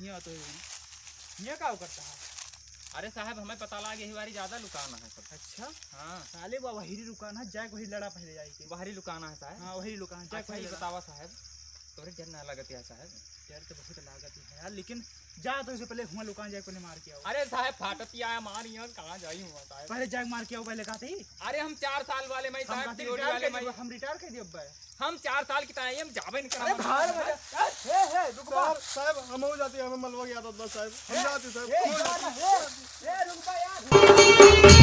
यहाँ तो यहाँ का करता है। अरे साहब हमें पता लगा यही बारी ज्यादा लुकाना है सब। अच्छा हाँ साले वो वही रुकाना है, जाए वही लड़ा पहले जाए। बाहरी लुकाना है साहब। हाँ वही रुकाना जाए अच्छा पहले ये लड़ा। बतावा साहब तोरे डर ना लगती है साहब? यार तो बहुत लागत है यार, लेकिन जा तो इससे पहले हुआ लुकान जाए पहले मार के आओ। अरे साहब फाटती आया मार यहाँ कहाँ जाई हुआ साहब? पहले जाग मार के आओ पहले कहते ही। अरे हम 4 साल वाले मैं हम साहब थियोरी वाले मैं हम रिटायर कर दिए अब भाई। हम 4 साल की ताई हम जाबे नहीं अरे करा। भाड़ में हे रुक बा। साहब हम हो जाती है, हमें मलवा की आदत बस साहब, हम जाते साहब। रुक बा यार।